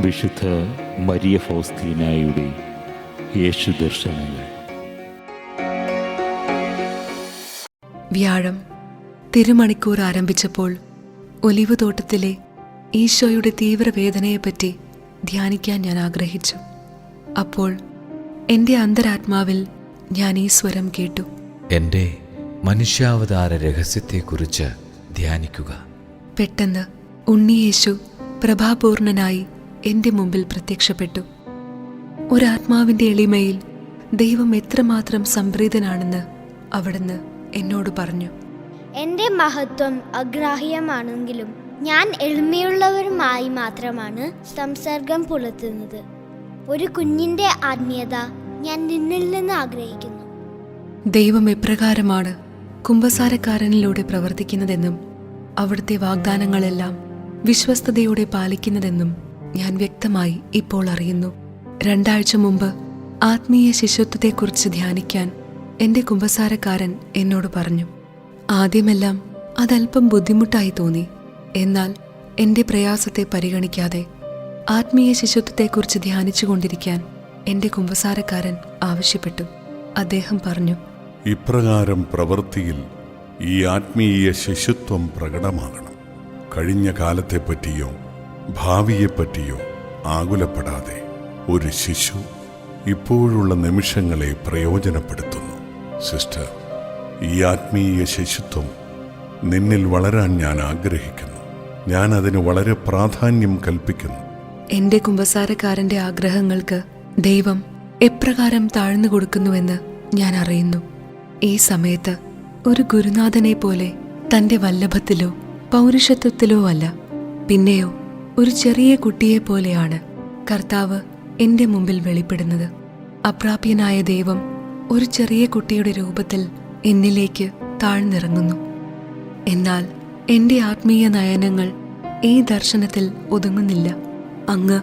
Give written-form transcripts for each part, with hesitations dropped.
വിശുദ്ധ മരിയ ഫൗസ്തീനായുടെ യേശു ദർശനങ്ങൾ. വ്യാഴം തിരുമണിക്കൂർ ആരംഭിച്ചപ്പോൾ ഒലിവ് തോട്ടത്തിലെ ഈശോയുടെ തീവ്രവേദനയെപ്പറ്റി ധ്യാനിക്കാൻ ഞാൻ ആഗ്രഹിച്ചു. അപ്പോൾ എൻ്റെ അന്തരാത്മാവിൽ ഞാൻ ഈ സ്വരം കേട്ടു: എൻ്റെ മനുഷ്യാവതാര രഹസ്യത്തെക്കുറിച്ച് ധ്യാനിക്കുക. പെട്ടെന്ന് ഉണ്ണിയേശു പ്രഭാപൂർണനായി എൻ്റെ മുമ്പിൽ പ്രത്യക്ഷപ്പെട്ടു. ഒരാത്മാവിൻ്റെ എളിമയിൽ ദൈവം എത്രമാത്രം സംപ്രീതനാണെന്ന് അവിടുന്ന് എന്നോട് പറഞ്ഞു. എൻ്റെ മഹത്വം അഗ്രാഹ്യമാണെങ്കിലും ഞാൻ എളിമയുള്ളവരുമായി മാത്രമാണ് സംസർഗം പുലർത്തുന്നത്. ഒരു കുഞ്ഞിൻ്റെ ആത്മീയത ഞാൻ നിന്നിൽ നിന്ന് ആഗ്രഹിക്കുന്നു. ദൈവം എപ്രകാരമാണ് കുമ്പസാരക്കാരനിലൂടെ പ്രവർത്തിക്കുന്നതെന്നും അവിടുത്തെ വാഗ്ദാനങ്ങളെല്ലാം വിശ്വസ്തയോടെ പാലിക്കുന്നതെന്നും ഞാൻ വ്യക്തമായി ഇപ്പോൾ അറിയുന്നു. 2 ആഴ്ച മുമ്പ് ആത്മീയ ശിശുത്വത്തെക്കുറിച്ച് ധ്യാനിക്കാൻ എൻ്റെ കുമ്പസാരക്കാരൻ എന്നോട് പറഞ്ഞു. ആദ്യമെല്ലാം അതല്പം ബുദ്ധിമുട്ടായി തോന്നി. എന്നാൽ എൻ്റെ പ്രയാസത്തെ പരിഗണിക്കാതെ ആത്മീയ ശിശുത്വത്തെക്കുറിച്ച് ധ്യാനിച്ചു കൊണ്ടിരിക്കാൻ എൻ്റെ കുമ്പസാരക്കാരൻ ആവശ്യപ്പെട്ടു. അദ്ദേഹം പറഞ്ഞു: ഇപ്രകാരം പ്രവൃത്തിയിൽ ഈ ആത്മീയ ശിശുത്വം പ്രകടമാകണം. കഴിഞ്ഞ കാലത്തെപ്പറ്റിയോ ഭാവിയെപ്പറ്റിയോ ആകുലപ്പെടാതെ ഒരു ശിശു ഇപ്പോഴുള്ള നിമിഷങ്ങളെ പ്രയോജനപ്പെടുത്തുന്നു. സിസ്റ്റർ, ഈ ആത്മീയ ശിശുത്വം നിന്നിൽ വളരാൻ ഞാൻ ആഗ്രഹിക്കുന്നു. ഞാൻ അതിന് വളരെ പ്രാധാന്യം കൽപ്പിക്കുന്നു. എൻ്റെ കുമ്പസാരക്കാരൻ്റെ ആഗ്രഹങ്ങൾക്ക് ദൈവം എപ്രകാരം താഴ്ന്നു കൊടുക്കുന്നുവെന്ന് ഞാൻ അറിയുന്നു. ഈ സമയത്ത് ഒരു ഗുരുനാഥനെ പോലെ തൻ്റെ വല്ലഭത്തിലോ പൗരുഷത്വത്തിലോ അല്ല, പിന്നെയോ ഒരു ചെറിയ കുട്ടിയെ പോലെയാണ് കർത്താവ് എൻ്റെ മുമ്പിൽ വെളിപ്പെടുന്നത്. അപ്രാപ്യനായ ദൈവം ഒരു ചെറിയ കുട്ടിയുടെ രൂപത്തിൽ എന്നിലേക്ക് താഴ്ന്നിറങ്ങുന്നു. എന്നാൽ എൻ്റെ ആത്മീയ നയനങ്ങൾ ഈ ദർശനത്തിൽ ഒതുങ്ങുന്നില്ല. അങ്ങ്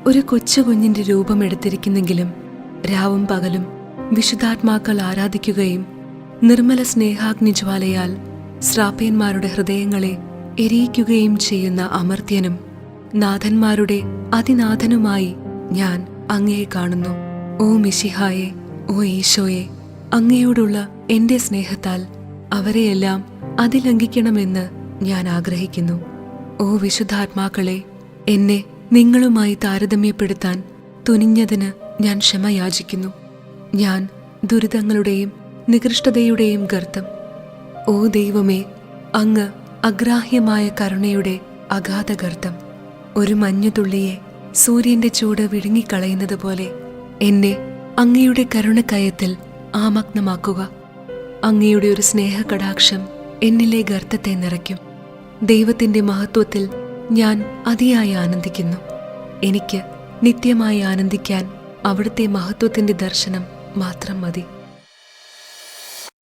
ഒരു കൊച്ചു കുഞ്ഞിൻ്റെ രൂപമെടുത്തിരിക്കുന്നെങ്കിലും രാവും പകലും വിശുദ്ധാത്മാക്കൾ ആരാധിക്കുകയും നിർമ്മല സ്നേഹാഗ്നിജ്വാലയാൽ ശ്രാപ്യന്മാരുടെ ഹൃദയങ്ങളെ എരിയിക്കുകയും ചെയ്യുന്ന അമർത്യനും നാഥന്മാരുടെ അതിനാഥനുമായി ഞാൻ അങ്ങയെ കാണുന്നു. ഓ മിശിഹായെ, ഓ ഈശോയെ, അങ്ങയോടുള്ള എൻ്റെ സ്നേഹത്താൽ അവരെയെല്ലാം അതിലംഘിക്കണമെന്ന് ഞാൻ ആഗ്രഹിക്കുന്നു. ഓ വിശുദ്ധാത്മാക്കളെ, എന്നെ നിങ്ങളുമായി താരതമ്യപ്പെടുത്താൻ തുനിഞ്ഞതിന് ഞാൻ ക്ഷമ യാചിക്കുന്നു. ഞാൻ ദുരിതങ്ങളുടെയും നികൃഷ്ടതയുടെയും ഗർത്തം. ഓ ദൈവമേ, അങ്ങ് അഗ്രാഹ്യമായ കരുണയുടെ അഗാധ ഗർത്തം. ഒരു മഞ്ഞുതുള്ളിയെ സൂര്യന്റെ ചൂട് വിഴുങ്ങിക്കളയുന്നത് പോലെ എന്നെ അങ്ങയുടെ കരുണക്കയത്തിൽ ആമഗ്നമാക്കുക. അങ്ങയുടെ ഒരു സ്നേഹകടാക്ഷം എന്നിലെ ഗർത്തത്തെ നിറയ്ക്കും. ദൈവത്തിന്റെ മഹത്വത്തിൽ ഞാൻ അതിയായി ആനന്ദിക്കുന്നു. എനിക്ക് നിത്യമായി ആനന്ദിക്കാൻ അവിടുത്തെ മഹത്വത്തിന്റെ ദർശനം മാത്രം മതി.